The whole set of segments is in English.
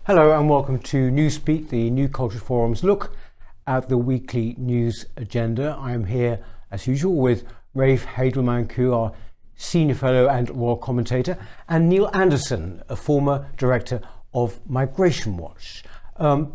Hello and welcome to Newspeak, the New Culture Forum's look at the weekly news agenda. I am here, as usual, with Rafe, Heydel-Mankoo, our senior fellow and royal commentator, and Neil Anderson, a former director of Migration Watch.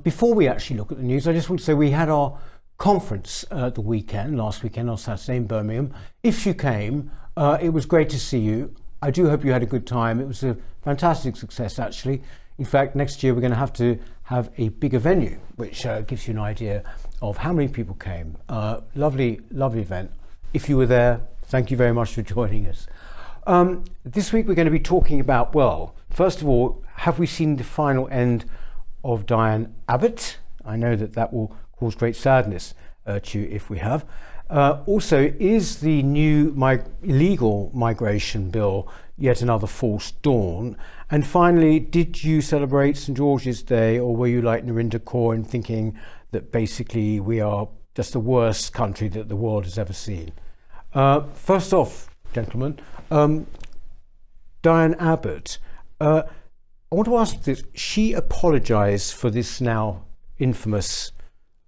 Before we actually look at the news, I just want to say we had our conference last weekend on Saturday in Birmingham. If you came, it was great to see you. I do hope you had a good time. It was a fantastic success, actually. In fact, next year we're going to have a bigger venue, which gives you an idea of how many people came. Lovely event. If you were there, thank you very much for joining us. This week we're going to be talking about, well, first of all, have we seen the final end of Diane Abbott? I know that will cause great sadness to you if we have. Also, is the new illegal migration bill yet another false dawn? And finally, did you celebrate St. George's Day, or were you like Narendra Kaur in thinking that basically we are just the worst country that the world has ever seen? First off, gentlemen, Diane Abbott, I want to ask this. She apologised for this now infamous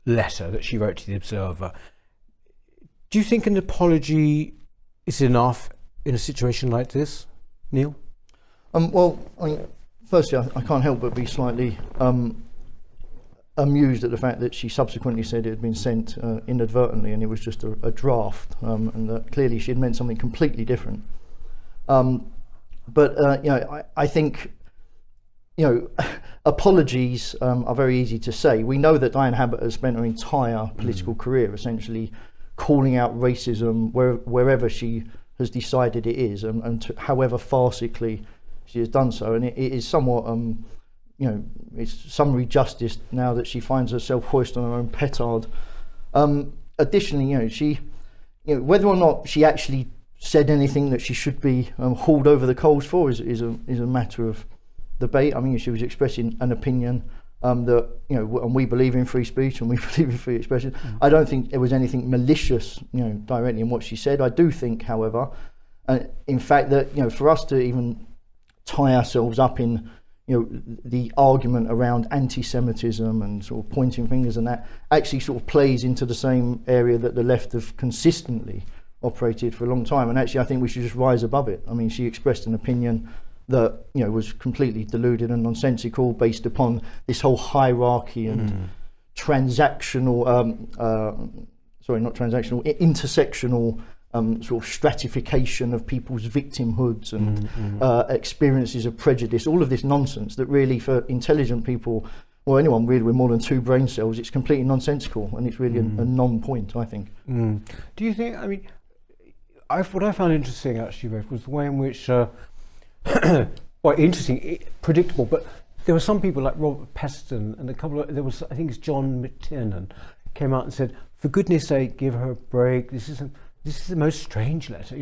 letter that she wrote to the Observer. Do you think an apology is enough in a situation like this, Neil? Well, firstly, I can't help but be slightly amused at the fact that she subsequently said it had been sent inadvertently and it was just a draft, and that clearly she had meant something completely different. I think, apologies are very easy to say. We know that Diane Abbott has spent her entire political career essentially calling out racism wherever she has decided it is, and however farcically she has done so, and it is somewhat, it's summary justice now that she finds herself hoisted on her own petard. Additionally, she, whether or not she actually said anything that she should be hauled over the coals for is a matter of debate. I mean, she was expressing an opinion that, and we believe in free speech and we believe in free expression. I don't think there was anything malicious, directly in what she said. I do think, however, in fact, that, for us to even tie ourselves up in, the argument around anti-Semitism and sort of pointing fingers, and that actually sort of plays into the same area that the left have consistently operated for a long time. And actually, I think we should just rise above it. I mean, she expressed an opinion that was completely deluded and nonsensical, based upon this whole hierarchy and intersectional sort of stratification of people's victimhoods and experiences of prejudice. All of this nonsense that really, for intelligent people, or anyone really with more than 2 brain cells, it's completely nonsensical, and it's really a non-point, I think. Do you think? I mean, what I found interesting actually, Rafe, was the way in which. Well, interesting, predictable, but there were some people like Robert Peston and I think it's John McTiernan, came out and said, for goodness sake, give her a break. This is the most strange letter.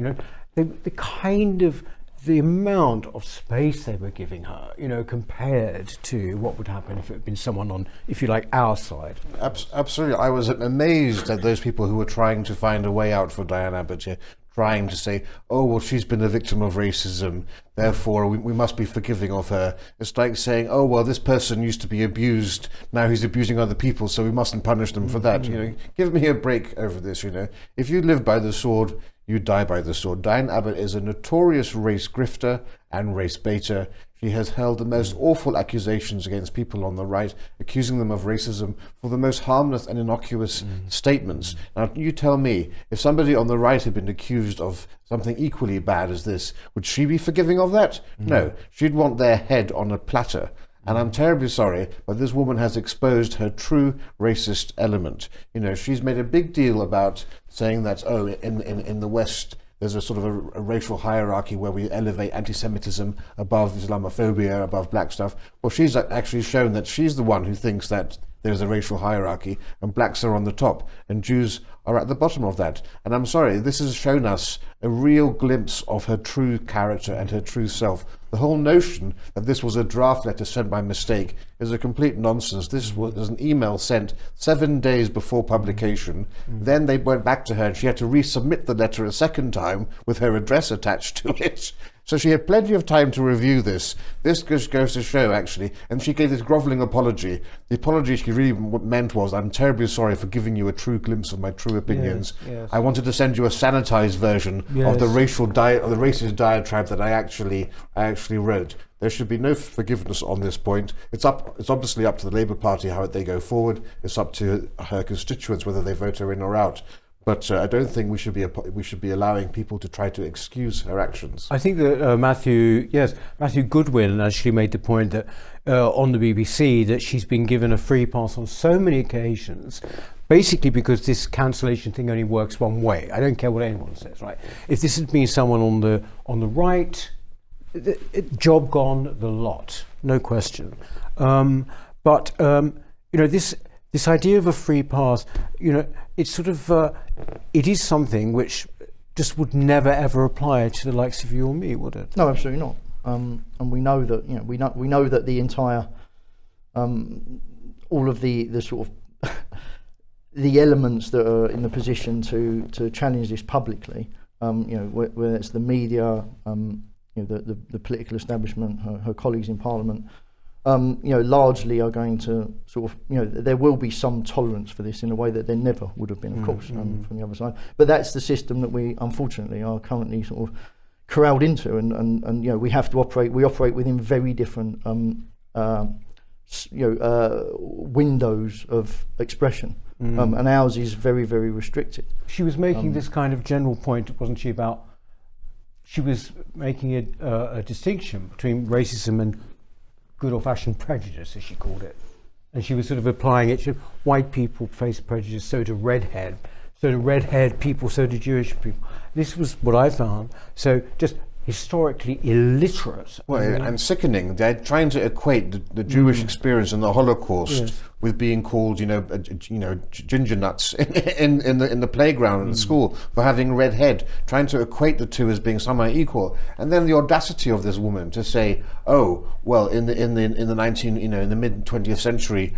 The amount of space they were giving her, compared to what would happen if it had been someone on, if you like, our side. Absolutely. I was amazed at those people who were trying to find a way out for Diane Abbott here, trying to say, oh, well, she's been a victim of racism, therefore we must be forgiving of her. It's like saying, oh, well, this person used to be abused, now he's abusing other people, so we mustn't punish them for that. Give me a break over this. If you live by the sword, you die by the sword. Diane Abbott is a notorious race grifter and race baiter. She has held the most awful accusations against people on the right, accusing them of racism for the most harmless and innocuous statements. Now, you tell me, if somebody on the right had been accused of something equally bad as this, would she be forgiving of that? No, she'd want their head on a platter. And I'm terribly sorry, but this woman has exposed her true racist element. She's made a big deal about saying that, oh, in the West, there's a sort of a racial hierarchy where we elevate anti-Semitism above Islamophobia, above black stuff. Well, she's actually shown that she's the one who thinks that there's a racial hierarchy and blacks are on the top and Jews are at the bottom of that. And I'm sorry, this has shown us a real glimpse of her true character and her true self. The whole notion that this was a draft letter sent by mistake is a complete nonsense. This was an email sent 7 days before publication. Then they went back to her and she had to resubmit the letter a second time with her address attached to it. So she had plenty of time to review this. This just goes to show, actually, and she gave this grovelling apology. The apology she really meant was, I'm terribly sorry for giving you a true glimpse of my true opinions. Yes. I wanted to send you a sanitized version of the racist diatribe that I actually wrote. There should be no forgiveness on this point. It's obviously up to the Labour Party how they go forward. It's up to her constituents whether they vote her in or out. But I don't think we should be allowing people to try to excuse her actions. I think that Matthew Goodwin actually made the point that on the BBC that she's been given a free pass on so many occasions, basically because this cancellation thing only works one way. I don't care what anyone says, right? If this had been someone on the right, job gone the lot, no question. But this idea of a free pass, it's sort of it is something which just would never ever apply to the likes of you or me, would it? No, absolutely not. And we know that we know that the entire all of the sort of the elements that are in the position to challenge this publicly, whether it's the media, the political establishment, her colleagues in Parliament, largely are going to sort of, there will be some tolerance for this in a way that there never would have been, of course, from the other side. But that's the system that we, unfortunately, are currently sort of corralled into, and we have to operate. We operate within very different windows of expression, and ours is very, very restricted. She was making this kind of general point, wasn't she? About she was making a distinction between racism and good old-fashioned prejudice, as she called it, and she was sort of applying it to white people face prejudice, so do red-haired people, so do Jewish people. This was what I found. So just historically illiterate. Well, and sickening. They're trying to equate the Jewish experience in the Holocaust with being called, ginger nuts in the playground at school for having red head, trying to equate the two as being somehow equal. And then the audacity of this woman to say, oh, well, in the mid 20th century,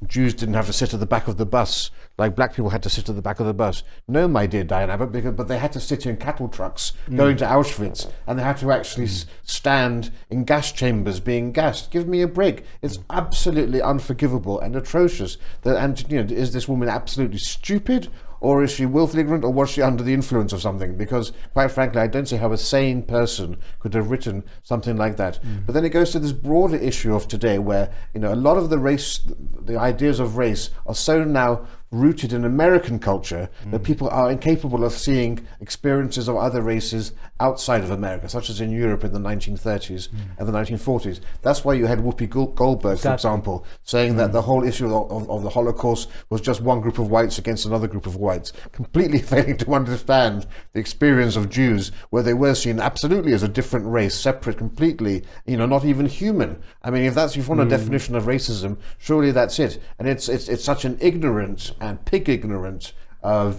Jews didn't have to sit at the back of the bus like black people had to sit at the back of the bus. No, my dear Diane Abbott, but they had to sit in cattle trucks going to Auschwitz, and they had to actually stand in gas chambers being gassed. Give me a break. It's absolutely unforgivable and atrocious. Is this woman absolutely stupid? Or is she willfully ignorant, or was she under the influence of something? Because, quite frankly, I don't see how a sane person could have written something like that. But then it goes to this broader issue of today where, a lot of the ideas of race are so now rooted in American culture that people are incapable of seeing experiences of other races outside of America, such as in Europe in the 1930s and the 1940s. That's why you had Whoopi Goldberg, for example, saying that the whole issue of the Holocaust was just one group of whites against another group of whites, completely failing to understand the experience of Jews, where they were seen absolutely as a different race, separate completely, not even human. I mean, if you want a definition of racism, surely that's it. And it's such an ignorant and pig-ignorant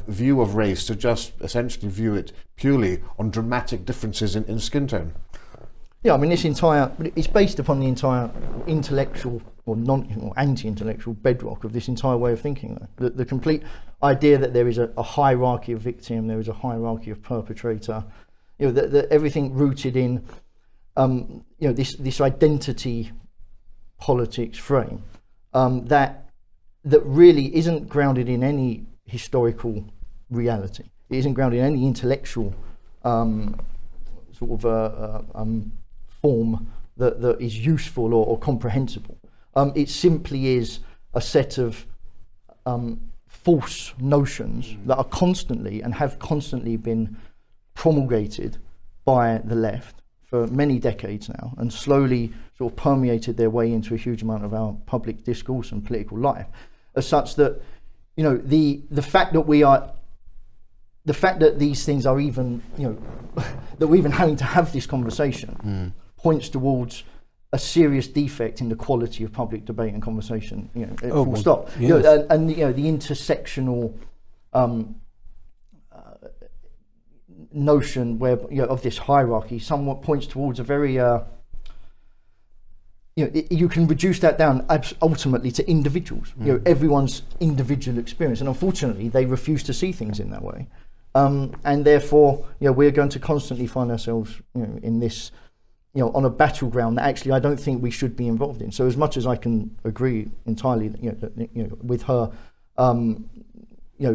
view of race to just essentially view it purely on dramatic differences in skin tone. Yeah, I mean, it's based upon the entire intellectual or anti-intellectual bedrock of this entire way of thinking. The complete idea that there is a hierarchy of victim, there is a hierarchy of perpetrator, that everything rooted in, this identity politics frame, that really isn't grounded in any historical reality. It isn't grounded in any intellectual form that is useful or comprehensible. It simply is a set of false notions that are constantly and have constantly been promulgated by the left for many decades now, and slowly sort of permeated their way into a huge amount of our public discourse and political life, as such that the fact that these things are even that we're even having to have this conversation points towards a serious defect in the quality of public debate and conversation. Full stop. Yes. And the intersectional notion where of this hierarchy somewhat points towards a very you can reduce that down ultimately to individuals, everyone's individual experience, and unfortunately they refuse to see things in that way. and therefore, we're going to constantly find ourselves, in this, on a battleground that actually I don't think we should be involved in. So as much as I can agree entirely, with her,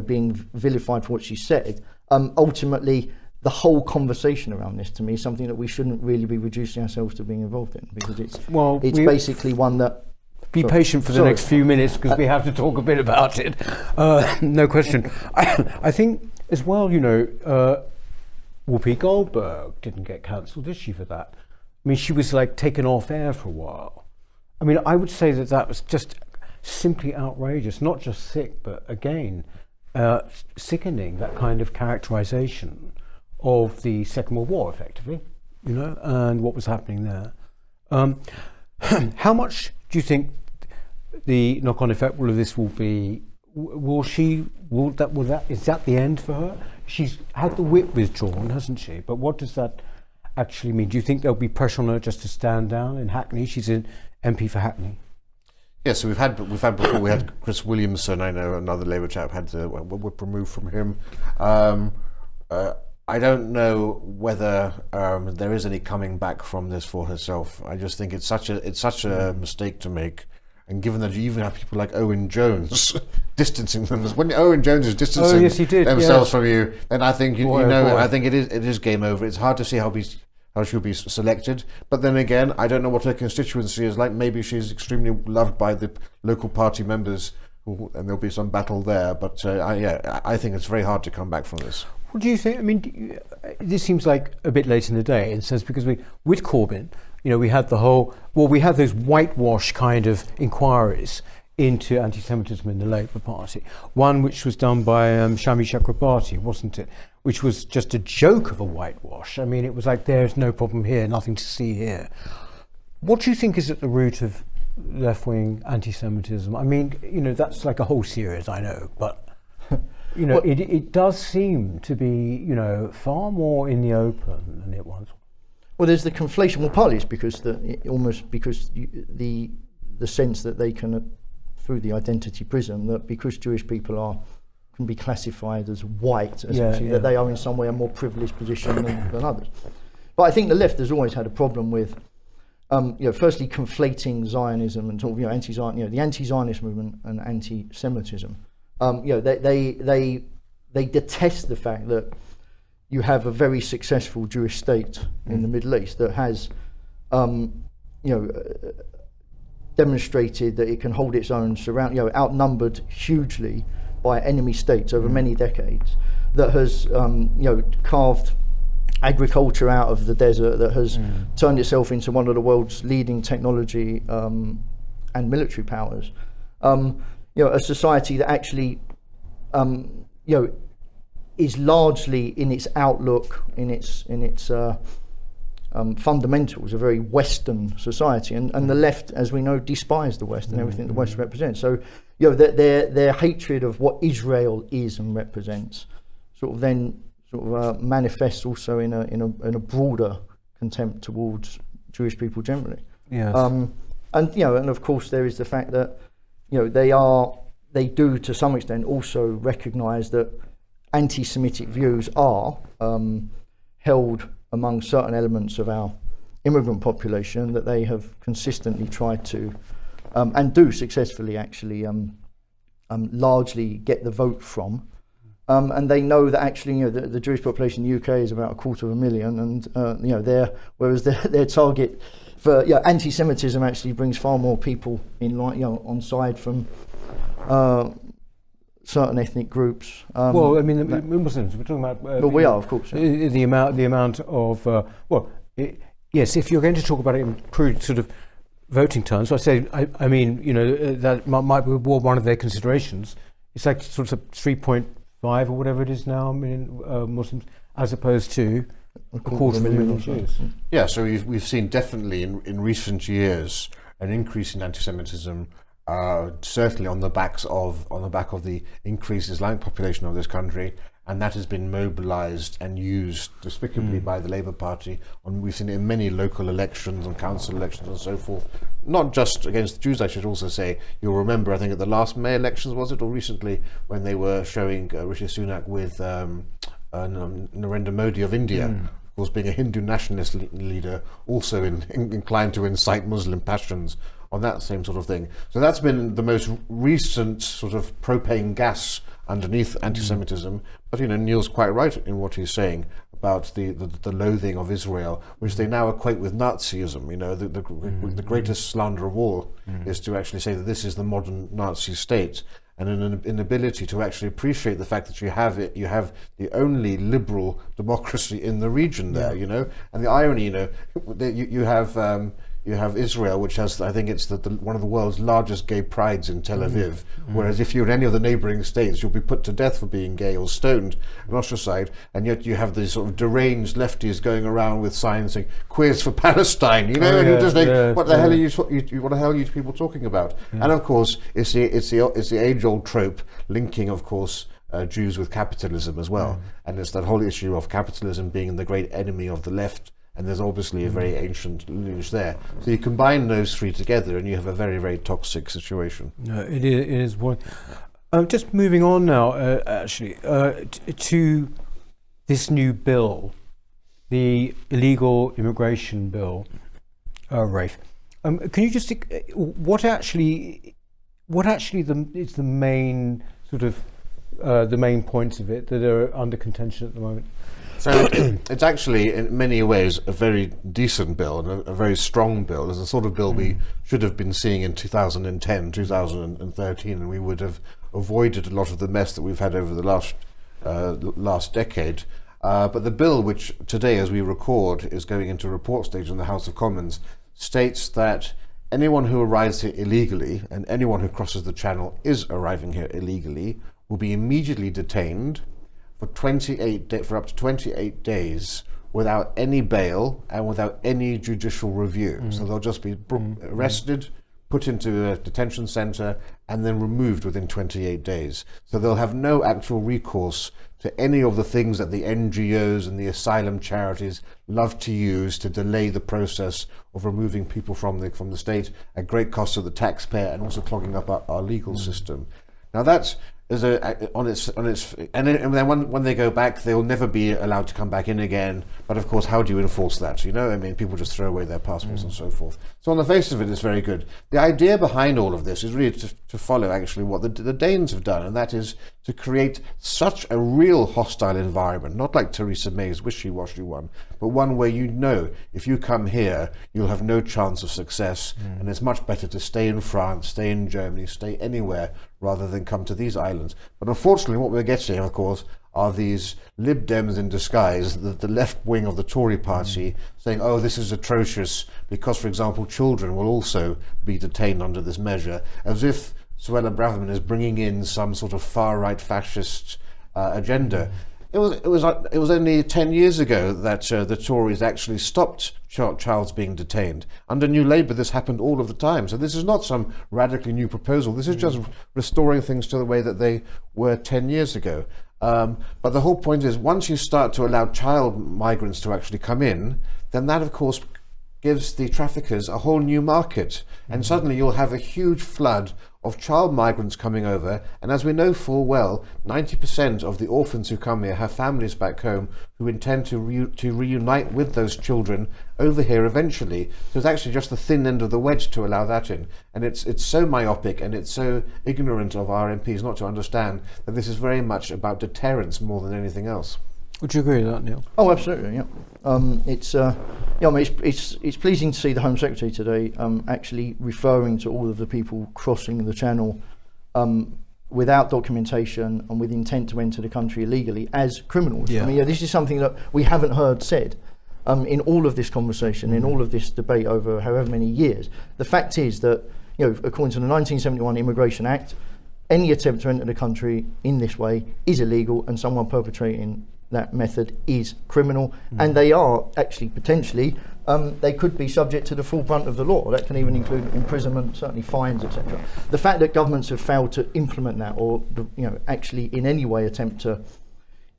being vilified for what she said, ultimately the whole conversation around this to me is something that we shouldn't really be reducing ourselves to being involved in, because it's basically one that. Be patient for the next few minutes, because we have to talk a bit about it. No question. I think as well, Whoopi Goldberg didn't get cancelled, did she, for that? I mean, she was like taken off air for a while. I mean, I would say that was just simply outrageous, not just sick, but again, sickening, that kind of characterization of the Second World War, effectively, and what was happening there. How much do you think the knock-on effect of this will be? Is that the end for her? She's had the whip withdrawn, hasn't she? But what does that actually mean? Do you think there'll be pressure on her just to stand down in Hackney? She's an MP for Hackney. Yes, so we've had before. We had Chris Williamson. I know another Labour chap had the whip removed from him. I don't know whether there is any coming back from this for herself. I just think it's such a mistake to make. And given that you even have people like Owen Jones distancing them, when Owen Jones is distancing themselves from you, then I think I think it is game over. It's hard to see how she'll be selected. But then again, I don't know what her constituency is like. Maybe she's extremely loved by the local party members, and there'll be some battle there. But I think it's very hard to come back from this. What do you think? I mean, this seems like a bit late in the day, in a sense, because with Corbyn, we had we had those whitewash kind of inquiries into anti-Semitism in the Labour Party. One which was done by Shami Chakrabarti, wasn't it? Which was just a joke of a whitewash. I mean, it was like, there's no problem here, nothing to see here. What do you think is at the root of left-wing anti-Semitism? I mean, that's like a whole series, I know, but it does seem to be, far more in the open than it was. Well, there's the conflation. Well, partly it's because the sense that they can, through the identity prism, that because Jewish people can be classified as white, essentially, that they are in some way a more privileged position than others. But I think the left has always had a problem with, firstly conflating Zionism and the anti-Zionist movement and anti-Semitism. They detest the fact that you have a very successful Jewish state in the Middle East that has, demonstrated that it can hold its own, outnumbered hugely by enemy states over many decades, that has, carved agriculture out of the desert, that has turned itself into one of the world's leading technology and military powers. A society that actually, is largely in its outlook, in its fundamentals, a very Western society, and the left, as we know, despise the West and everything the West represents. So, their hatred of what Israel is and represents, manifests also in a broader contempt towards Jewish people generally. Yes. And of course there is the fact that they do to some extent also recognise that anti-Semitic views are held among certain elements of our immigrant population, that they have consistently tried to and do successfully actually largely get the vote from, and they know that actually the Jewish population in the UK is about 250,000, and whereas their target for anti-Semitism actually brings far more people in on side from certain ethnic groups. Well, I mean, the Muslims, we're talking about... but we are, of course. Yeah. The amount of... yes, if you're going to talk about it in crude sort of voting terms, I say, I mean, that might be one of their considerations. It's like sort of 3.5 or whatever it is now, Muslims, as opposed to a quarter of a million Jews. Yeah, so we've seen definitely in recent years an increase in anti-Semitism, certainly on the back of the increased Islamic population of this country, and that has been mobilised and used despicably by the Labour Party. We've seen it in many local elections and council elections and so forth. Not just against the Jews, I should also say. You'll remember, I think at the last May elections, was it, or recently, when they were showing Rishi Sunak with Narendra Modi of India, of course, being a Hindu nationalist leader, also inclined to incite Muslim passions on that same sort of thing. So that's been the most recent sort of propane gas underneath anti-Semitism. But Neil's quite right in what he's saying about the loathing of Israel, which they now equate with Nazism. The greatest slander of all is to actually say that this is the modern Nazi state, and an inability to actually appreciate the fact that you have the only liberal democracy in the region there. And the irony, you have Israel, which has, I think it's one of the world's largest gay prides in Tel Aviv, whereas if you're in any of the neighbouring states, you'll be put to death for being gay or stoned and ostracized, and yet you have these sort of deranged lefties going around with signs saying "Queers for Palestine," and you just think, what the hell are you people talking about? And of course, it's the age-old trope linking, of course, Jews with capitalism as well, and it's that whole issue of capitalism being the great enemy of the left. And there's obviously a very ancient lineage there. So you combine those three together and you have a very, very toxic situation. No, it is one. Just moving on now, to this new bill, the illegal immigration bill, Rafe. Can you just, what actually is the main sort of, the main points of it that are under contention at the moment? So it's actually, in many ways, a very decent bill and a very strong bill. It's the sort of bill we should have been seeing in 2010, 2013, and we would have avoided a lot of the mess that we've had over the last decade. But the bill, which today, as we record, is going into report stage in the House of Commons, states that anyone who arrives here illegally, and anyone who crosses the Channel is arriving here illegally, will be immediately detained for up to 28 days without any bail and without any judicial review. So they'll just be arrested, put into a detention centre, and then removed within 28 days. So they'll have no actual recourse to any of the things that the NGOs and the asylum charities love to use to delay the process of removing people from the state at great cost to the taxpayer and also clogging up our legal system. Now that's and then when they go back, they will never be allowed to come back in again. But of course, how do you enforce that? People just throw away their passports and so forth. So on the face of it, it's very good. The idea behind all of this is really to follow actually what the Danes have done, and that is to create such a real hostile environment, not like Theresa May's wishy-washy one, but one where if you come here, you'll have no chance of success, and it's much better to stay in France, stay in Germany, stay anywhere, rather than come to these islands. But unfortunately, what we're getting, of course, are these Lib Dems in disguise, the left wing of the Tory party, saying, oh, this is atrocious because, for example, children will also be detained under this measure, as if Suella Braverman is bringing in some sort of far-right fascist agenda. It was only 10 years ago that the Tories actually stopped childs being detained. Under New Labour, this happened all of the time. So this is not some radically new proposal. This is just restoring things to the way that they were 10 years ago. But the whole point is, once you start to allow child migrants to actually come in, then that, of course, gives the traffickers a whole new market. And suddenly you'll have a huge flood of child migrants coming over, and as we know full well, 90% of the orphans who come here have families back home who intend to reunite with those children over here eventually. So it's actually just the thin end of the wedge to allow that in, and it's so myopic and it's so ignorant of our MPs not to understand that this is very much about deterrence more than anything else. Would you agree with that, Neil? Oh, absolutely. Yeah. It's pleasing to see the Home Secretary today actually referring to all of the people crossing the Channel without documentation and with intent to enter the country illegally as criminals. Yeah. This is something that we haven't heard said in all of this conversation, in all of this debate over however many years. The fact is that, according to the 1971 Immigration Act, any attempt to enter the country in this way is illegal, and someone perpetrating that method is criminal, and they are actually potentially they could be subject to the full brunt of the law. That can even include imprisonment, certainly fines, etc. The fact that governments have failed to implement that, or actually in any way attempt to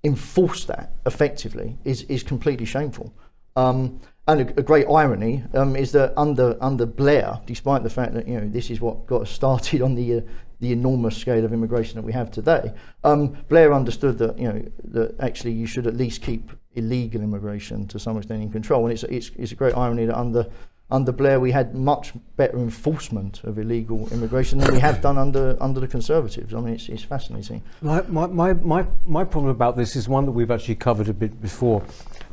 enforce that effectively, is completely shameful. And a great irony is that under Blair, despite the fact that this is what got us started on the the enormous scale of immigration that we have today. Blair understood that, that actually you should at least keep illegal immigration to some extent in control, and it's a great irony that under Blair we had much better enforcement of illegal immigration than we have done under the Conservatives. I mean, it's fascinating. My problem about this is one that we've actually covered a bit before,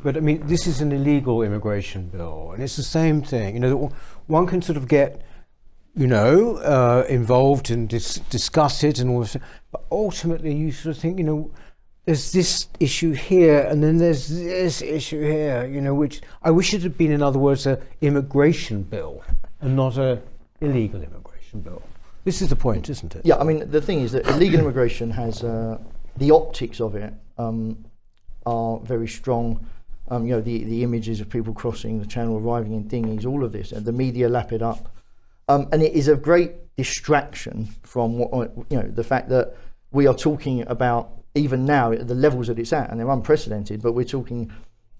but I mean, this is an illegal immigration bill, and it's the same thing. One can sort of get involved and discuss it and all this, but ultimately you sort of think, there's this issue here and then there's this issue here, which I wish it had been, in other words, an immigration bill and not a illegal immigration bill. This is the point, isn't it? Yeah, I mean, the thing is that illegal immigration has, the optics of it are very strong. The images of people crossing the channel, arriving in dinghies, all of this, and the media lap it up. And it is a great distraction from the fact that we are talking about, even now at the levels that it's at, and they're unprecedented, but we're talking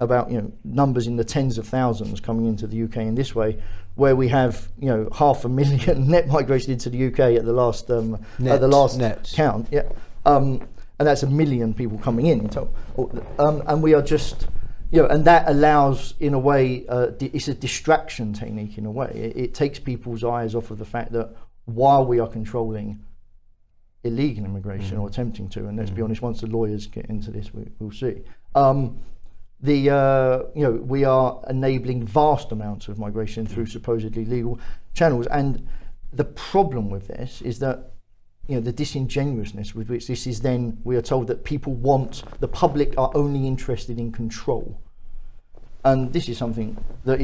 about numbers in the tens of thousands coming into the UK in this way, where we have 500,000 net migration into the UK at the last count, and that's 1 million people coming in. And we are just and that allows, in a way, it's a distraction technique in a way. It takes people's eyes off of the fact that while we are controlling illegal immigration or attempting to, and let's be honest, once the lawyers get into this, we'll see. We are enabling vast amounts of migration through supposedly legal channels, and the problem with this is that the disingenuousness with which this is then, we are told that the public are only interested in control, and this is something that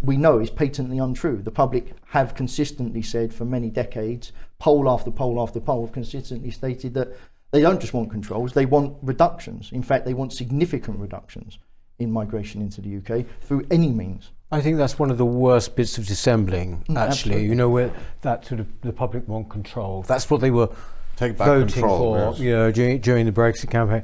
we know is patently untrue. The public have consistently said for many decades, poll after poll after poll, have consistently stated that they don't just want controls, they want reductions. In fact, they want significant reductions in migration into the UK through any means. I think that's one of the worst bits of dissembling, actually. Absolutely. Where that sort of the public want control. That's what they were Take back voting control, for, yes. during the Brexit campaign.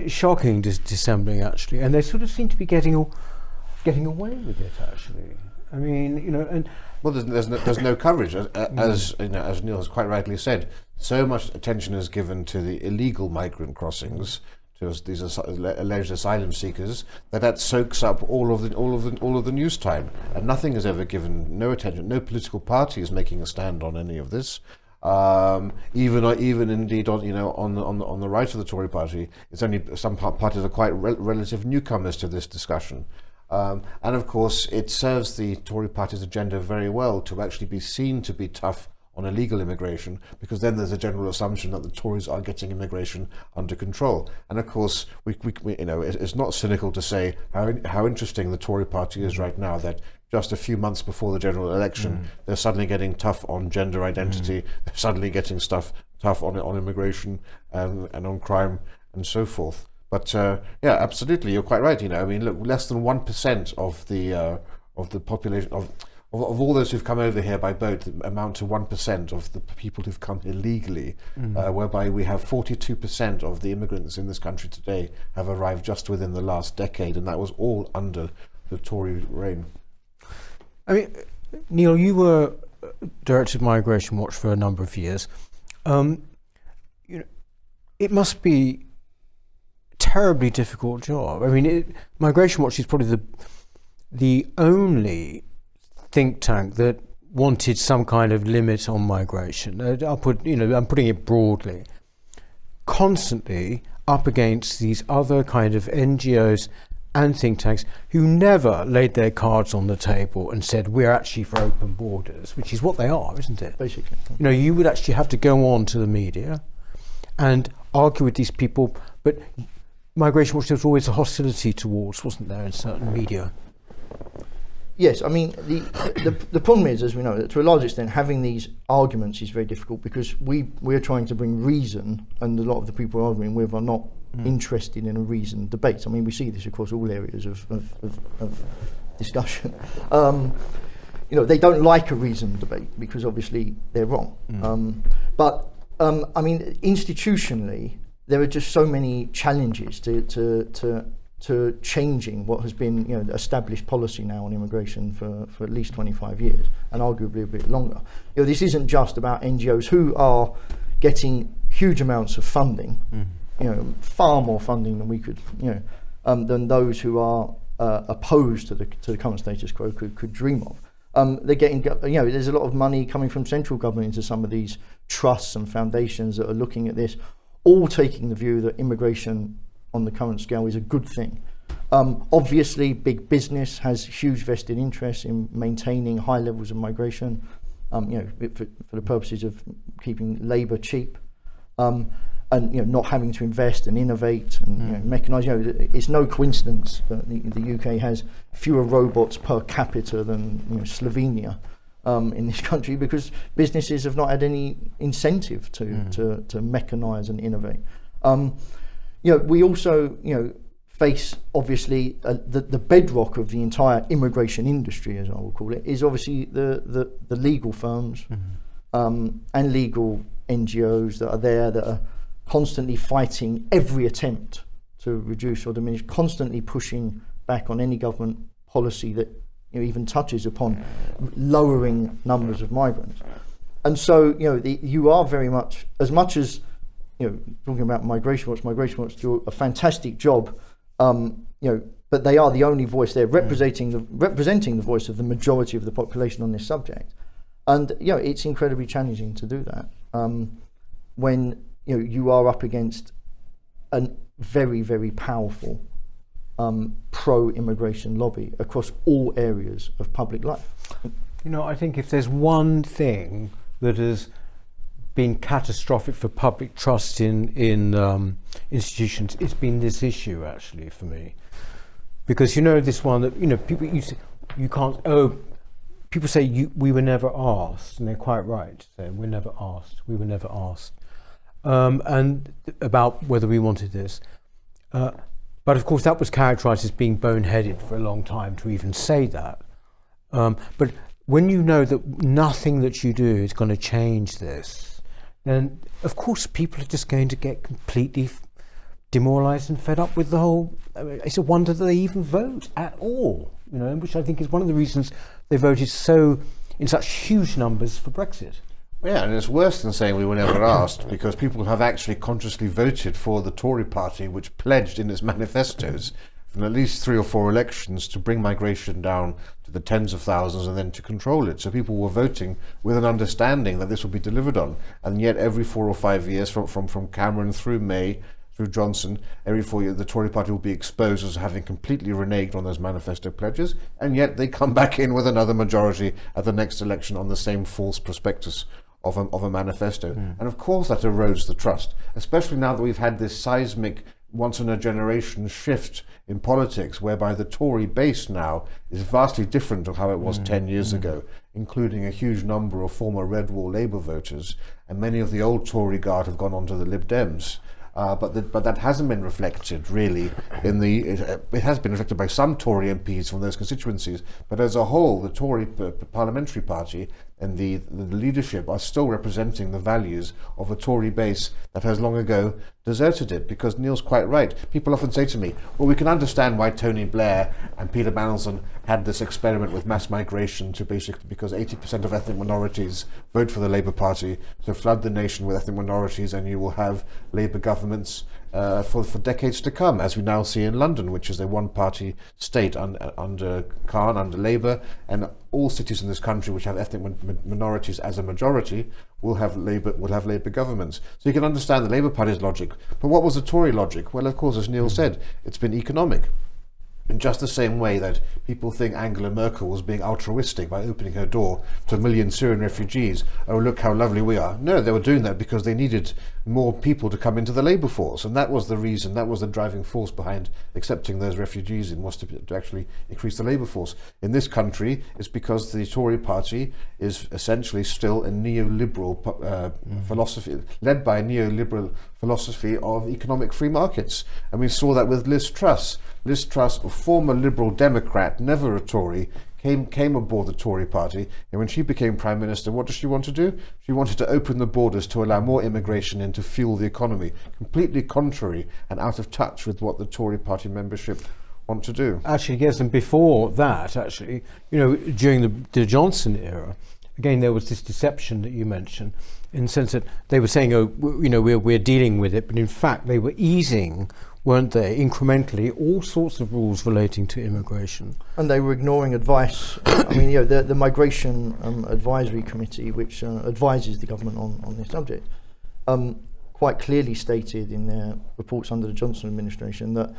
Shocking dissembling, actually, and they sort of seem to be getting away with it, actually. I mean, and well, there's no coverage, as Neil has quite rightly said. So much attention is given to the illegal migrant crossings, to these alleged asylum seekers, that soaks up all of the news time, and nothing is ever given, no attention. No political party is making a stand on any of this. Even indeed on the right of the Tory party, it's only some parties are quite relative newcomers to this discussion. And of course, it serves the Tory party's agenda very well to actually be seen to be tough on illegal immigration, because then there's a general assumption that the Tories are getting immigration under control. And of course, we it's not cynical to say how interesting the Tory party is right now, that just a few months before the general election, they're suddenly getting tough on gender identity, they're suddenly getting tough on immigration and on crime and so forth. But absolutely, you're quite right. Look, less than 1% of the population of all those who've come over here by boat amount to 1% of the people who've come illegally, whereby we have 42% of the immigrants in this country today have arrived just within the last decade, and that was all under the Tory reign. I mean, Neil, you were director of Migration Watch for a number of years. It must be a terribly difficult job. I mean, Migration Watch is probably the only think tank that wanted some kind of limit on migration. I'm putting it broadly. Constantly up against these other kind of NGOs and think tanks who never laid their cards on the table and said, we're actually for open borders, which is what they are, isn't it? Basically. You would actually have to go on to the media and argue with these people, but Migration Watch, there was always a hostility towards, wasn't there, in certain media? Yes, I mean, the problem is, as we know, that to a large extent, having these arguments is very difficult, because we're trying to bring reason, and a lot of the people we're arguing with are not interested in a reasoned debate. I mean, we see this across all areas of discussion. They don't like a reasoned debate because obviously they're wrong. But I mean, institutionally, there are just so many challenges to to changing what has been, you know, established policy now on immigration for at least 25 years, and arguably a bit longer. You know, this isn't just about NGOs who are getting huge amounts of funding, you know, far more funding than we could, you know, than those who are opposed to the current status quo could dream of. They're getting, you know, there's a lot of money coming from central government into some of these trusts and foundations that are looking at this, all taking the view that immigration on the current scale is a good thing. Obviously, big business has huge vested interest in maintaining high levels of migration, you know, for the purposes of keeping labour cheap, and, you know, not having to invest and innovate and you know, mechanise. You know, it's no coincidence that the UK has fewer robots per capita than, you know, Slovenia in this country, because businesses have not had any incentive to mechanise and innovate. You know, we also, you know, face obviously the bedrock of the entire immigration industry, as I will call it, is obviously the legal firms and legal NGOs that are there, that are constantly fighting every attempt to reduce or diminish, constantly pushing back on any government policy that, you know, even touches upon lowering numbers of migrants. And so, you know, you are very much as you know, talking about Migration Watch do a fantastic job, you know, but they are the only voice there representing the voice of the majority of the population on this subject. And, you know, it's incredibly challenging to do that when, you know, you are up against a very, very powerful pro-immigration lobby across all areas of public life. You know, I think if there's one thing that has been catastrophic for public trust in institutions, it's been this issue, actually, for me. Because, you know, this one that, you know, people, you can't, people say we were never asked, and they're quite right. So we were never asked, and about whether we wanted this. But of course, that was characterised as being boneheaded for a long time to even say that. But when you know that nothing that you do is going to change this, then of course people are just going to get completely demoralised and fed up with the whole. It's a wonder that they even vote at all, you know, which I think is one of the reasons they voted in such huge numbers for Brexit. Yeah, and it's worse than saying we were never asked, because people have actually consciously voted for the Tory party, which pledged in its manifestos from at least 3 or 4 elections to bring migration down to the tens of thousands and then to control it. So people were voting with an understanding that this would be delivered on. And yet every 4 or 5 years, from Cameron through May, through Johnson, every 4 years the Tory party will be exposed as having completely reneged on those manifesto pledges, and yet they come back in with another majority at the next election on the same false prospectus of a manifesto. And of course that erodes the trust, especially now that we've had this seismic once-in-a-generation shift in politics, whereby the Tory base now is vastly different to how it was 10 years ago, including a huge number of former Red Wall Labour voters, and many of the old Tory guard have gone on to the Lib Dems. But that hasn't been reflected really in it has been reflected by some Tory MPs from those constituencies, but as a whole the Tory parliamentary party and the leadership are still representing the values of a Tory base that has long ago deserted it. Because Neil's quite right. People often say to me, well, we can understand why Tony Blair and Peter Mandelson had this experiment with mass migration to basically, because 80% of ethnic minorities vote for the Labour Party, so flood the nation with ethnic minorities and you will have Labour governments for decades to come, as we now see in London, which is a one-party state under Khan, under Labour, and all cities in this country which have ethnic minorities as a majority will have Labour governments. So you can understand the Labour Party's logic. But what was the Tory logic? Well, of course, as Neil said, it's been economic. In just the same way that people think Angela Merkel was being altruistic by opening her door to a million Syrian refugees. Oh, look how lovely we are. No, they were doing that because they needed more people to come into the labour force. And that was the reason, that was the driving force behind accepting those refugees in, was to actually increase the labour force. In this country, it's because the Tory party is essentially still a neoliberal philosophy, led by a neoliberal philosophy of economic free markets. And we saw that with Liz Truss. Liz Truss, a former Liberal Democrat, never a Tory, came aboard the Tory party, and when she became Prime Minister, what does she want to do? She wanted to open the borders to allow more immigration in to fuel the economy, completely contrary and out of touch with what the Tory party membership want to do. Actually, yes, and before that, actually, during the Johnson era, again, there was this deception that you mentioned, in the sense that they were saying, we're dealing with it, but in fact they were easing, weren't they, incrementally, all sorts of rules relating to immigration. And they were ignoring advice. I mean, the Migration Advisory Committee, which advises the government on this subject, quite clearly stated in their reports under the Johnson administration that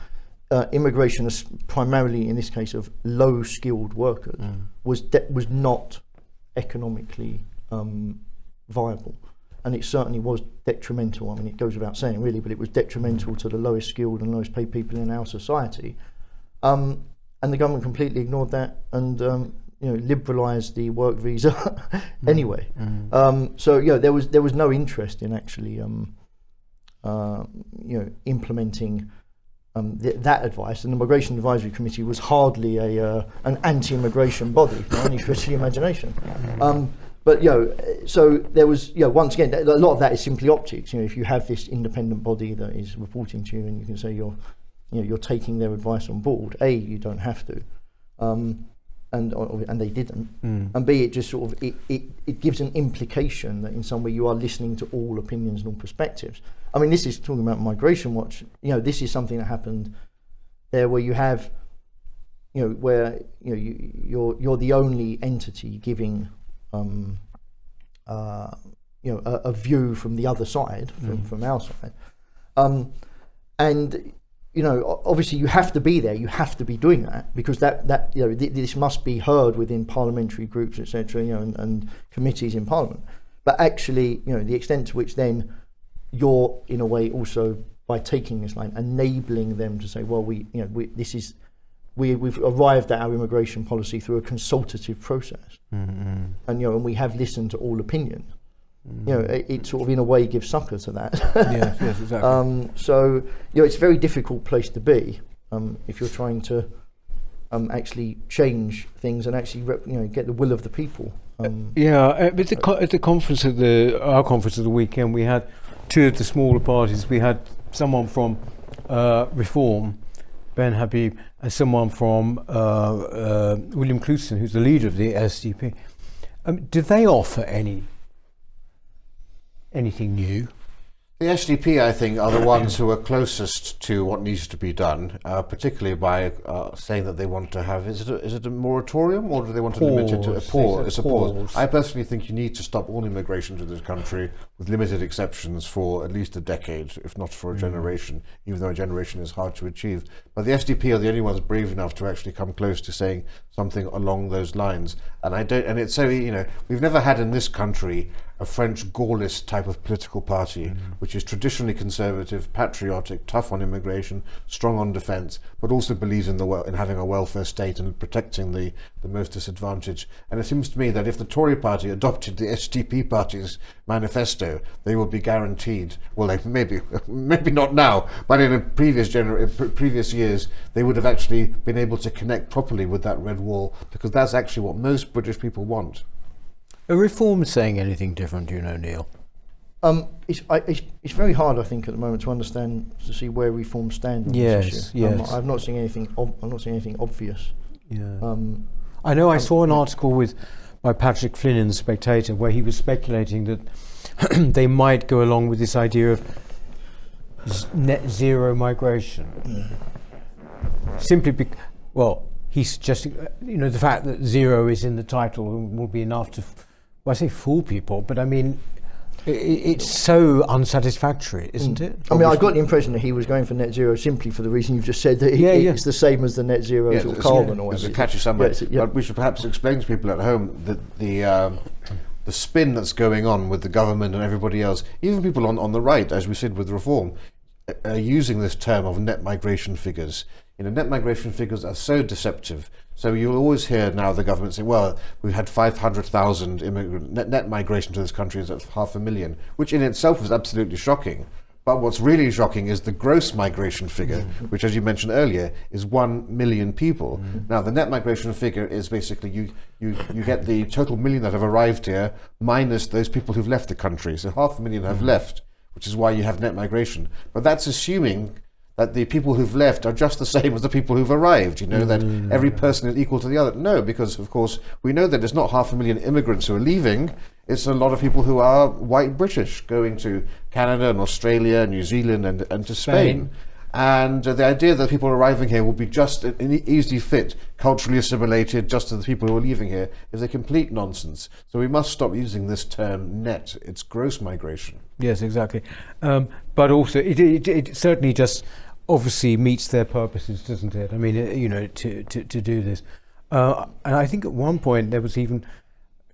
immigration, is primarily in this case of low-skilled workers, was not economically viable, and it certainly was detrimental. I mean, it goes without saying, really, but it was detrimental to the lowest skilled and lowest paid people in our society. And the government completely ignored that and liberalised the work visa anyway. So there was no interest in actually implementing that advice, and the Migration Advisory Committee was hardly an anti-immigration body by any stretch of the imagination. But so there was once again, a lot of that is simply optics. If you have this independent body that is reporting to you, and you can say you're taking their advice on board. A, you don't have to, and they didn't, and B, it just sort of it gives an implication that in some way you are listening to all opinions and all perspectives. I mean, this is talking about Migration Watch. This is something that happened there, where you have, where you're the only entity giving, a view from the other side, from our side, and obviously you have to be there. You have to be doing that, because that this must be heard within parliamentary groups, etc. And committees in Parliament. But actually, the extent to which then you're in a way also, by taking this line, enabling them to say, well, we've arrived at our immigration policy through a consultative process, and we have listened to all opinions. It sort of in a way gives succor to that. Yes, exactly. So it's a very difficult place to be if you're trying to actually change things and actually get the will of the people. But at the conference our conference of the weekend, we had two of the smaller parties. We had someone from Reform, Ben Habib, and someone from William Clouston, who's the leader of the STP. Do they offer anything new? The SDP, I think, are the ones who are closest to what needs to be done, particularly by saying that they want to have, is it a moratorium, or do they want to limit it to a pause? It's a pause. I personally think you need to stop all immigration to this country, with limited exceptions, for at least a decade, if not for a generation, even though a generation is hard to achieve. But the SDP are the only ones brave enough to actually come close to saying something along those lines. And it's so, we've never had in this country a French Gaullist type of political party, which is traditionally conservative, patriotic, tough on immigration, strong on defence, but also believes in having a welfare state and protecting the most disadvantaged. And it seems to me that if the Tory party adopted the STP party's manifesto, they will be guaranteed, well, maybe not now, but in previous years, they would have actually been able to connect properly with that red wall, because that's actually what most British people want. Are Reform saying anything different, Neil? It's very hard, I think, at the moment to see where Reform stand on this issue. Yes. I'm not seeing anything. I'm not seeing anything obvious. Yeah. I know. I saw an article by Patrick Flynn in the Spectator, where he was speculating that they might go along with this idea of net zero migration. Simply he's suggesting, the fact that zero is in the title will be enough to, I say fool people, but I mean, it's so unsatisfactory, isn't it? I mean, I got the impression that he was going for net zero simply for the reason you've just said, that it's the same as the net zero sort of carbon or whatever. It's a catchy summary. But we should perhaps explain to people at home that the spin that's going on with the government and everybody else, even people on the right, as we said with Reform, are using this term of net migration figures. Net migration figures are so deceptive. So you'll always hear now the government say, well, we've had 500,000 net migration to this country is at 500,000, which in itself is absolutely shocking. But what's really shocking is the gross migration figure, which, as you mentioned earlier, is 1 million people. Now, the net migration figure is basically you get the total million that have arrived here minus those people who've left the country. So 500,000 have left, which is why you have net migration. But that's assuming that the people who've left are just the same as the people who've arrived, that every person is equal to the other. No, because, of course, we know that it's not 500,000 immigrants who are leaving. It's a lot of people who are white British going to Canada and Australia, New Zealand and to Spain. And the idea that people arriving here will be just an easy fit, culturally assimilated, just to the people who are leaving here, is a complete nonsense. So we must stop using this term net. It's gross migration. Yes, exactly. But also, it certainly just obviously meets their purposes, doesn't it? I mean, to do this. And I think at one point there was even,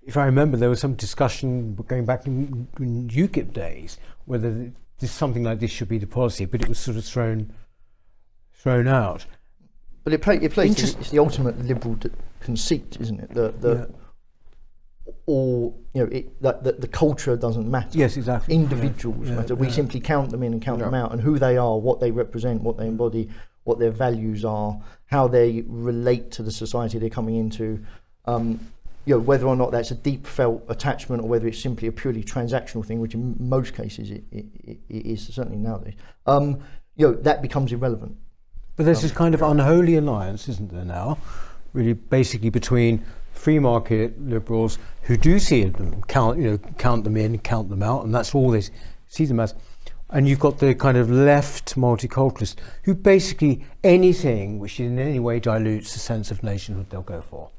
if I remember, there was some discussion going back in UKIP days whether something like this should be the policy, but it was sort of thrown out. But it plays. It's the ultimate liberal conceit, isn't it? The culture doesn't matter. Yes, exactly. Individuals matter. We simply count them in and count them out, and who they are, what they represent, what they embody, what their values are, how they relate to the society they're coming into. Whether or not that's a deep felt attachment or whether it's simply a purely transactional thing, which in most cases it is, certainly nowadays, that becomes irrelevant. But there's this kind of unholy alliance, isn't there now, really basically between free market liberals who do see them, count them in, count them out, and that's all they see them as. And you've got the kind of left multiculturalists who basically anything which in any way dilutes the sense of nationhood they'll go for.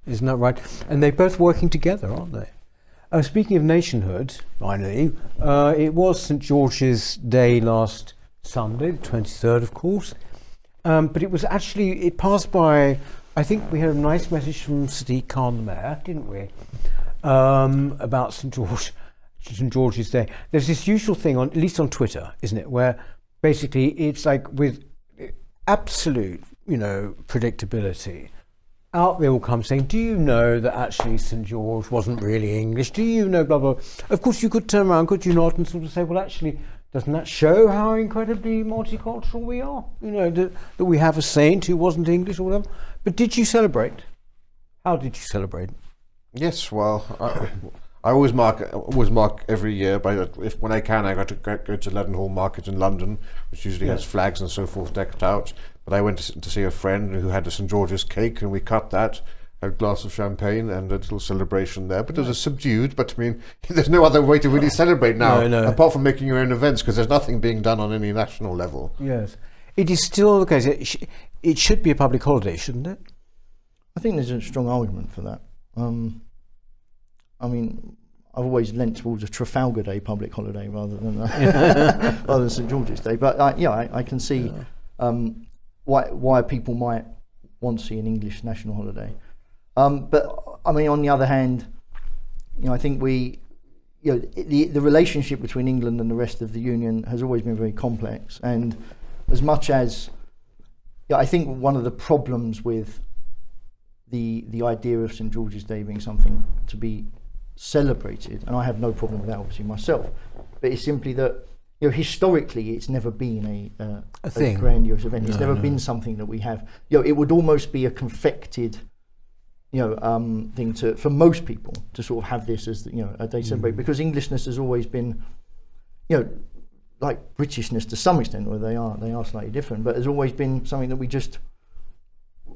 Isn't that right? And they're both working together, aren't they? Speaking of nationhood, finally, it was St. George's Day last Sunday, the 23rd, of course. But it was actually, it passed by, I think we had a nice message from Sadiq Khan, the mayor, didn't we? About St. George's Day. There's this usual thing, at least on Twitter, isn't it, where basically it's like with absolute, predictability, out they will come saying, do you know that actually St. George wasn't really English? Do you know, blah, blah. Of course, you could turn around, could you not, and sort of say, well, actually, doesn't that show how incredibly multicultural we are? That we have a saint who wasn't English or whatever. But did you celebrate? How did you celebrate? Yes, well, I always mark every year. When I can, I go to Leadenhall Market in London, which usually has flags and so forth decked out. But I went to see a friend who had a St. George's cake, and we cut that, had a glass of champagne and a little celebration there. But it was a subdued, but I mean, there's no other way to really celebrate now, apart from making your own events, because there's nothing being done on any national level. Yes. It is still the case. It should be a public holiday, shouldn't it? I think there's a strong argument for that. I mean, I've always leant towards a Trafalgar Day public holiday rather than St. George's Day. But I can see why people might want to see an English national holiday. But I mean, on the other hand, I think the relationship between England and the rest of the Union has always been very complex. And as much as I think one of the problems with the idea of St. George's Day being something to be celebrated, and I have no problem with that obviously myself, but it's simply that historically it's never been a grandiose event. It's never been something that we have. It would almost be a confected thing for most people to sort of have this as a day to celebrate, because Englishness has always been like Britishness to some extent, or they are slightly different, but has always been something that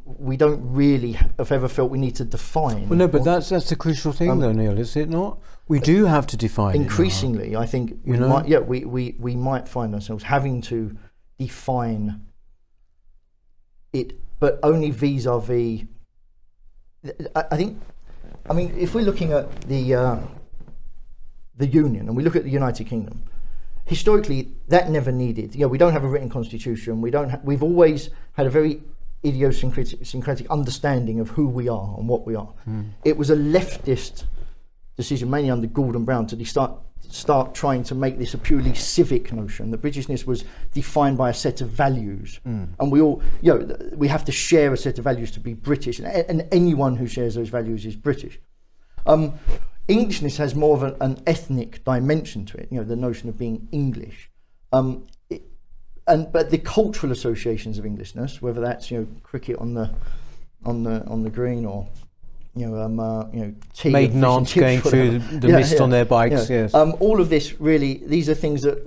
we don't really have ever felt we need to define. Well, no, but that's the crucial thing, though, Neil, is it not? We do have to define increasingly, it. I think we might find ourselves having to define it, but only vis-a-vis. I mean, if we're looking at the Union and we look at the United Kingdom, historically that never needed. We don't have a written constitution. We've always had a very idiosyncratic understanding of who we are and what we are. It was a leftist decision, mainly under Gordon Brown, to start trying to make this a purely civic notion. That Britishness was defined by a set of values, and we all, we have to share a set of values to be British, and anyone who shares those values is British. Englishness has more of an ethnic dimension to it. The notion of being English. But the cultural associations of Englishness, whether that's cricket on the green, or tea, maiden aunts going through the mist on their bikes. Yes, all of this really, these are things that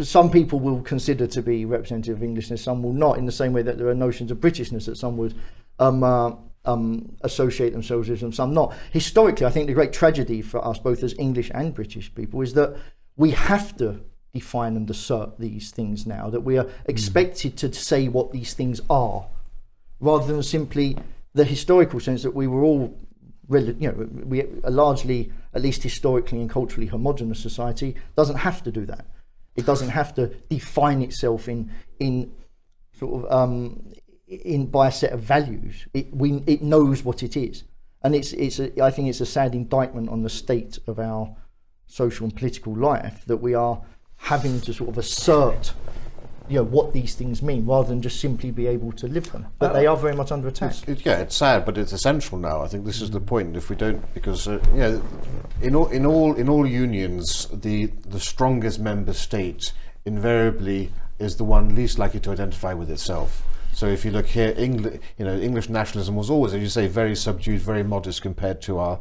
some people will consider to be representative of Englishness, some will not. In the same way that there are notions of Britishness that some would associate themselves with and some not. Historically, I think the great tragedy for us, both as English and British people, is that we have to define and assert these things now, that we are expected to say what these things are, rather than simply the historical sense that we were all, we are largely, at least historically and culturally, homogenous society. Doesn't have to do that. It doesn't have to define itself in sort of by a set of values. It knows what it is, and I think it's a sad indictment on the state of our social and political life that we are having to sort of assert what these things mean, rather than just simply be able to live them. But they are very much under attack. It's sad, but it's essential now. I think this is the point. If we don't, because in all unions, the strongest member state invariably is the one least likely to identify with itself. So if you look here, English nationalism was always, as you say, very subdued, very modest compared to our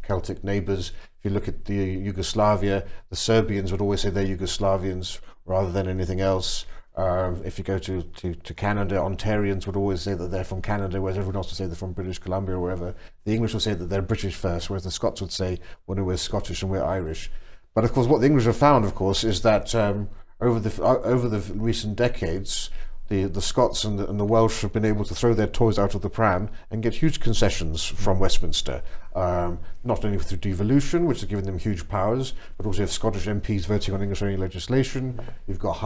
Celtic neighbours. If you look at the Yugoslavia, the Serbians would always say they're Yugoslavians rather than anything else. If you go to Canada, Ontarians would always say that they're from Canada, whereas everyone else would say they're from British Columbia or wherever. The English would say that they're British first, whereas the Scots would say, well, no, we're Scottish and we're Irish. But of course, what the English have found, of course, is that over the recent decades, the Scots and the Welsh have been able to throw their toys out of the pram and get huge concessions from Westminster, not only through devolution, which has given them huge powers, but also you have Scottish MPs voting on English-only legislation. You've got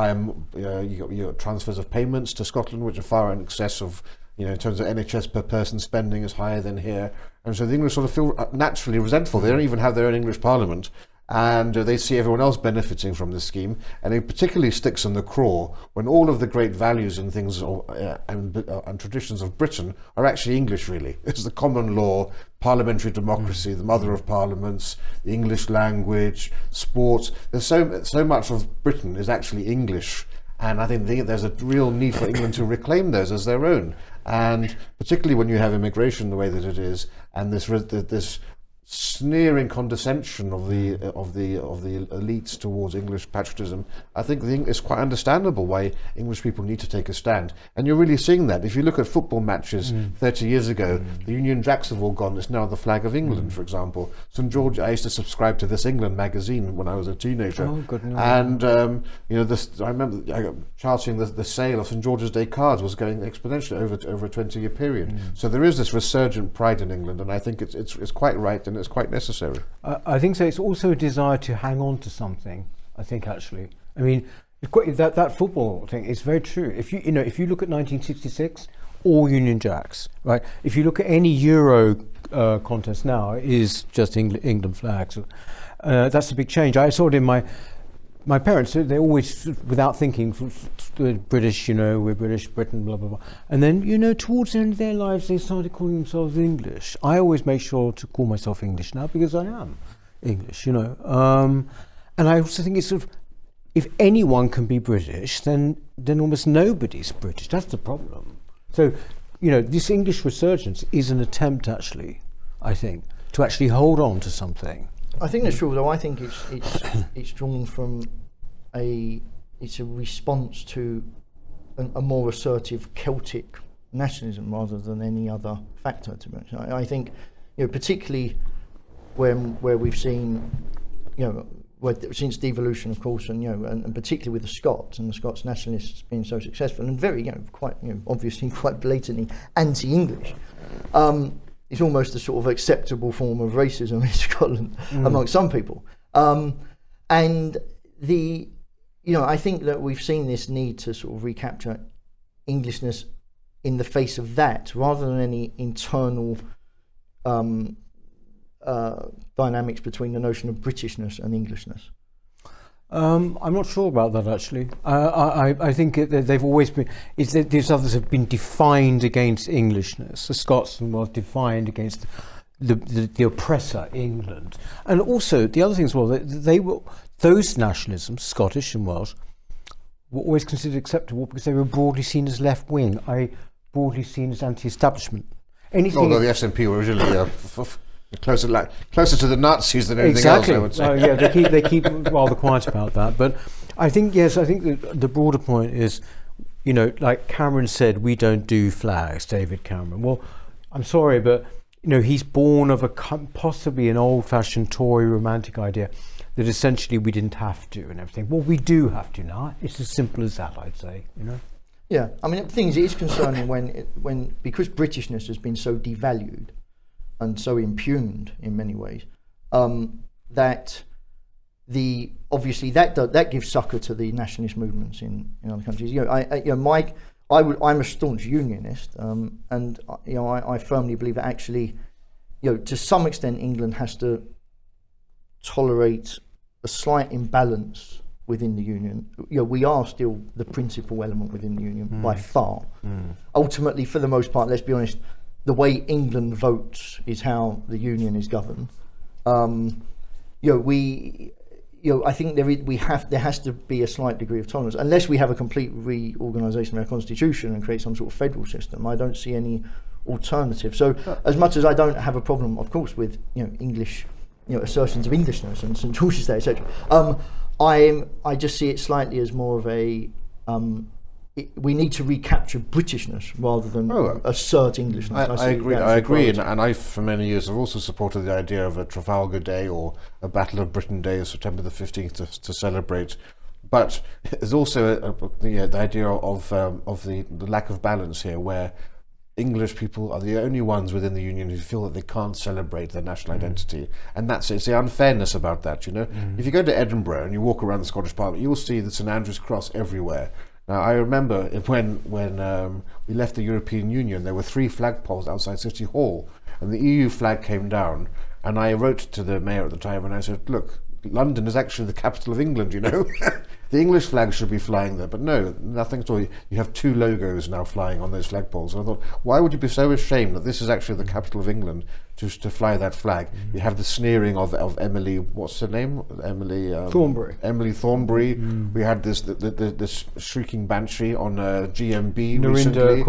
you got transfers of payments to Scotland, which are far in excess of, in terms of NHS per person spending is higher than here. And so the English sort of feel naturally resentful. They don't even have their own English Parliament. And they see everyone else benefiting from this scheme, and it particularly sticks in the craw when all of the great values and things and traditions of Britain are actually English. Really, it's the common law, parliamentary democracy, the mother of parliaments, the English language, sports. There's so much of Britain is actually English, and I think there's a real need for England to reclaim those as their own. And particularly when you have immigration the way that it is, and this sneering condescension of the elites towards English patriotism, I think it's quite understandable why English people need to take a stand. And you're really seeing that. If you look at football matches 30 years ago, the Union Jacks have all gone. It's now the flag of England, for example. St George, I used to subscribe to This England magazine when I was a teenager. Oh, goodness. And I remember charting the sale of St George's Day cards was going exponentially over a 20-year period. So there is this resurgent pride in England, and I think it's quite right and it's quite necessary. I think so. It's also a desire to hang on to something. I think actually, I mean, that football thing is very true. If you look at 1966, all Union Jacks, right? If you look at any Euro contest now, it is just England flags. That's a big change. I saw it in my parents, they always, without thinking, British, we're British, Britain, blah, blah, blah. And then, towards the end of their lives, they started calling themselves English. I always make sure to call myself English now because I am English, And I also think it's sort of, if anyone can be British, then almost nobody's British. That's the problem. So, this English resurgence is an attempt, actually, I think, to actually hold on to something. I think that's true, though. I think it's drawn from it's a response to a more assertive Celtic nationalism rather than any other factor. To be honest, I think particularly where we've seen since devolution, of course, and particularly with the Scots and the Scots nationalists being so successful and very quite obviously quite blatantly anti-English. It's almost a sort of acceptable form of racism in Scotland among some people. And I think that we've seen this need to sort of recapture Englishness in the face of that, rather than any internal dynamics between the notion of Britishness and Englishness. I'm not sure about that, actually. I think they've always been. These others have been defined against Englishness. The Scots were defined against the oppressor, England, and also the other thing as well. They were those nationalisms, Scottish and Welsh, were always considered acceptable because they were broadly seen as left-wing, broadly seen as anti-establishment. Although the SNP were originally closer to the Nazis than anything else, I would say. Yeah, they keep rather quiet about that. But I think the broader point is, like Cameron said, we don't do flags, David Cameron. Well, I'm sorry, but he's born of possibly an old-fashioned Tory romantic idea that essentially we didn't have to and everything. Well, we do have to now. It's as simple as that, I'd say. Yeah, I mean, the thing is, it is concerning when because Britishness has been so devalued and so impugned in many ways, that obviously that gives succor to the nationalist movements in other countries. I'm a staunch unionist, and I firmly believe that actually, to some extent, England has to tolerate a slight imbalance within the union. We are still the principal element within the union by far. Ultimately, for the most part, let's be honest, the way England votes is how the union is governed. I think there has to be a slight degree of tolerance, unless we have a complete reorganisation of our constitution and create some sort of federal system. I don't see any alternative. So, as much as I don't have a problem, of course, with English, assertions of Englishness and St George's Day, etc. I just see it slightly as more of a we need to recapture Britishness rather than assert Englishness. I agree, and I for many years have also supported the idea of a Trafalgar Day or a Battle of Britain Day, September the 15th, to celebrate. But there's also the idea of the lack of balance here, where English people are the only ones within the union who feel that they can't celebrate their national identity, and it's the unfairness about that. If you go to Edinburgh and you walk around the Scottish Parliament, you will see the St Andrew's Cross everywhere. Now, I remember when we left the European Union, there were 3 flagpoles outside City Hall, and the EU flag came down, and I wrote to the mayor at the time and I said, look, London is actually the capital of England, The English flag should be flying there, but no, nothing at all. You have 2 logos now flying on those flagpoles. And I thought, why would you be so ashamed that this is actually the capital of England to fly that flag? You have the sneering of Emily, what's her name? Thornbury. Emily Thornbury. We had this shrieking banshee on GMB recently,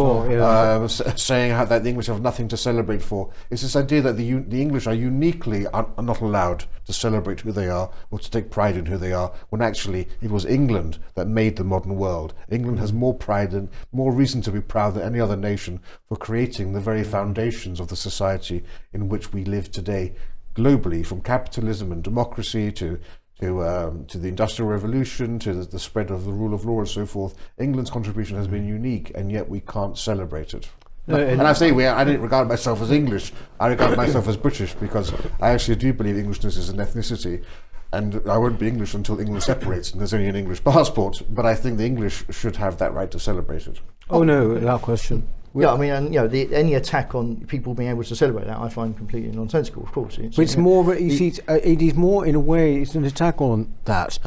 saying how that the English have nothing to celebrate for. It's this idea that the English are uniquely are not allowed to celebrate who they are or to take pride in who they are, when actually it was England that made the modern world. England has more pride and more reason to be proud than any other nation for creating the very foundations of the society in which we live today, globally, from capitalism and democracy to the Industrial Revolution, to the spread of the rule of law and so forth. England's contribution has been unique, and yet we can't celebrate it. And I say I didn't regard myself as English, I regard myself as British, because I actually do believe Englishness is an ethnicity, and I won't be English until England separates and there's only an English passport, but I think the English should have that right to celebrate it. Oh no, without question. Yeah, I mean, and any attack on people being able to celebrate that, I find completely nonsensical. Of course, it's more. It is more in a way. It's an attack on that,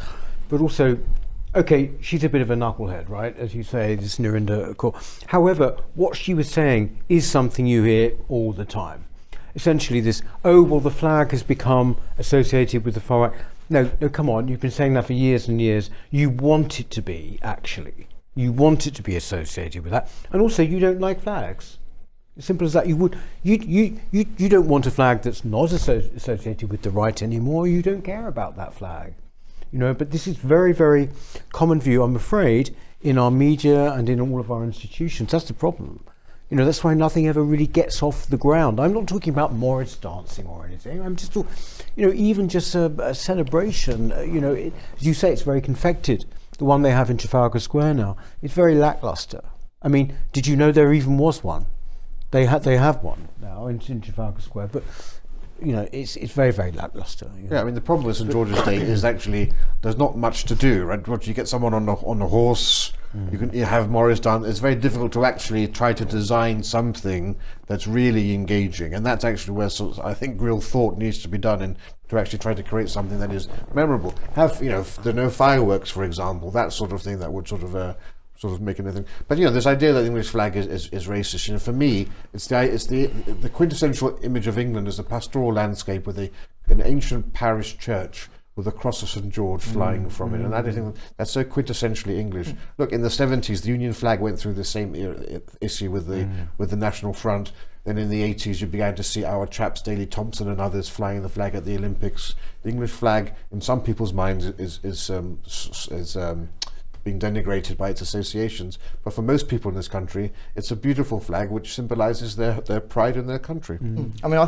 but also, okay, she's a bit of a knucklehead, right? As you say, this Nurinder Court. However, what she was saying is something you hear all the time. Essentially, this the flag has become associated with the far right. No, come on. You've been saying that for years and years. You want it to be, actually. You want it to be associated with that, and also you don't like flags. As simple as that. You don't want a flag that's not associated with the right anymore. You don't care about that flag, But this is very, very common view, I'm afraid, in our media and in all of our institutions. That's the problem. That's why nothing ever really gets off the ground. I'm not talking about Morris dancing or anything. I'm just talking, even just a celebration. As you say, it's very confected. The one they have in Trafalgar Square now, it's very lackluster. I mean, did you know there even was one? They have one now in Trafalgar Square, but it's very, very lackluster. Yeah, I mean, the problem with St George's Day is actually there's not much to do, right? What, you get someone on a horse, you have Morris dance. It's very difficult to actually try to design something that's really engaging, and that's actually where I think real thought needs to be done in to actually try to create something that is memorable. Have there are no fireworks, for example, that sort of thing that would sort of make anything. But this idea that the English flag is racist. For me, it's the quintessential image of England as a pastoral landscape with an ancient parish church with a cross of St George flying from it, and I think that's so quintessentially English. Look, in the 70s, the Union flag went through the same issue with the National Front. Then in the 80s, you began to see our chaps, Daley Thompson and others, flying the flag at the Olympics. The English flag, in some people's minds, is being denigrated by its associations. But for most people in this country, it's a beautiful flag which symbolises their pride in their country. I mean,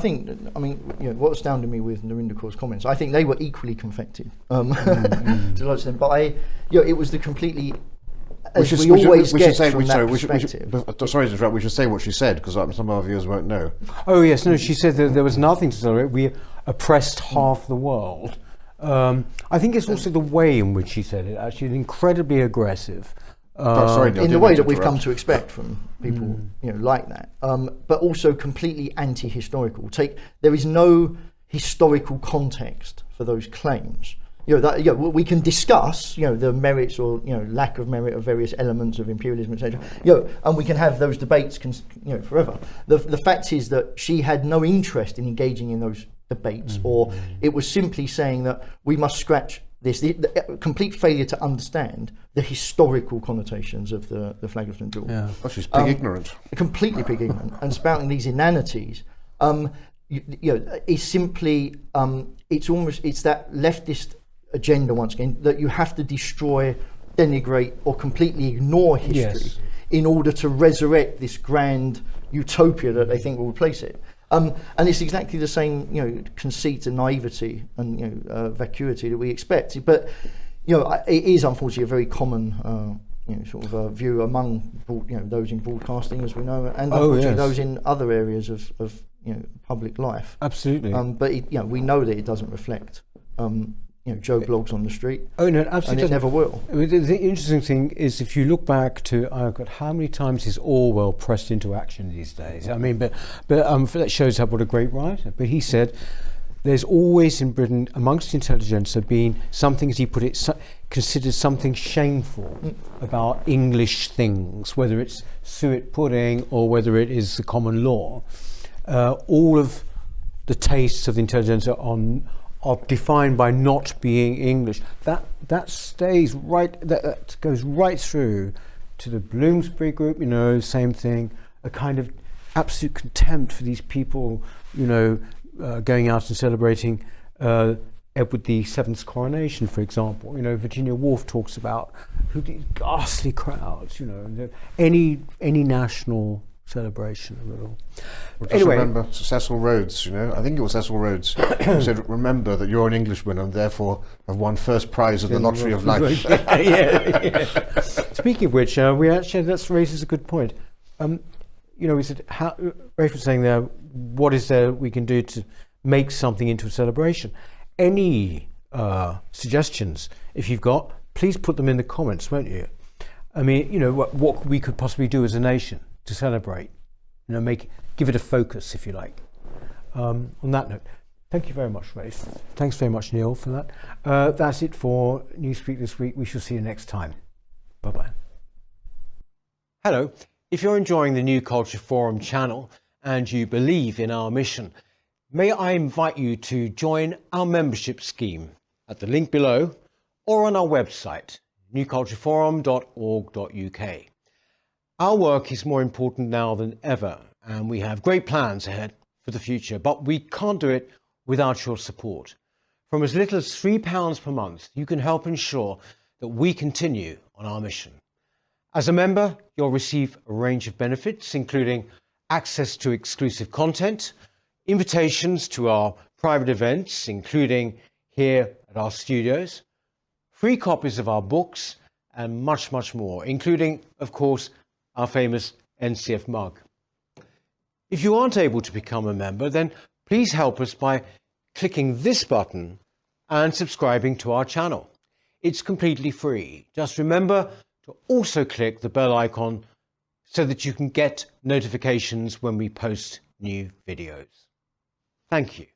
what astounded me with Narinder Kaur's comments, I think they were equally confected to a large extent. But it was the completely. Sorry to interrupt. We should say what she said because some of our viewers won't know. Oh yes, no. She said that there was nothing to celebrate. We oppressed half the world. I think it's also the way in which she said it. Actually, incredibly aggressive. In the way that we've come to expect from people, like that. But also completely anti-historical. There is no historical context for those claims. We can discuss, the merits or lack of merit of various elements of imperialism, etc. And we can have those debates, forever. The fact is that she had no interest in engaging in those debates, or it was simply saying that we must scratch this. The complete failure to understand the historical connotations of the flag of St George. Yeah. Well, she's pig ignorant. Completely pig ignorant, and spouting these inanities. Is simply it's that leftist agenda once again that you have to destroy, denigrate, or completely ignore history in order to resurrect this grand utopia that they think will replace it. And it's exactly the same, conceit and naivety and vacuity that we expect. But it is unfortunately a very common view among those in broadcasting, as we know, and unfortunately those in other areas of public life. Absolutely. But we know that it doesn't reflect. Joe blogs on the street. Oh no, absolutely, and it never will. The interesting thing is, if you look back to, how many times is Orwell pressed into action these days? I mean, but that shows up what a great writer. But he said, there's always in Britain, amongst the intelligentsia, been something, as he put it, considered something shameful about English things, whether it's suet pudding or whether it is the common law. All of the tastes of the intelligentsia are defined by not being English. That stays right. That goes right through to the Bloomsbury group. Same thing. A kind of absolute contempt for these people. Going out and celebrating Edward VII's coronation, for example. Virginia Woolf talks about these ghastly crowds. Any national celebration of it all. Well, just remember Cecil Rhodes, I think it was Cecil Rhodes who said, remember that you're an Englishman and therefore have won first prize of the lottery of life. Yeah. Speaking of which, that raises a good point. We said, Rafe was saying there, what is there we can do to make something into a celebration? Any suggestions, if you've got, please put them in the comments, won't you? I mean, what we could possibly do as a nation to celebrate, give it a focus, if you like. On that note, thank you very much, Rafe. Thanks very much, Neil, for that. That's it for Newspeak this week. We shall see you next time. Bye-bye. Hello. If you're enjoying the New Culture Forum channel and you believe in our mission, may I invite you to join our membership scheme at the link below or on our website, newcultureforum.org.uk. Our work is more important now than ever, and we have great plans ahead for the future, but we can't do it without your support. From as little as £3 per month, you can help ensure that we continue on our mission. As a member, you'll receive a range of benefits, including access to exclusive content, invitations to our private events, including here at our studios, free copies of our books, and much, much more, including, of course, our famous NCF mug. If you aren't able to become a member, then please help us by clicking this button and subscribing to our channel. It's completely free. Just remember to also click the bell icon so that you can get notifications when we post new videos. Thank you.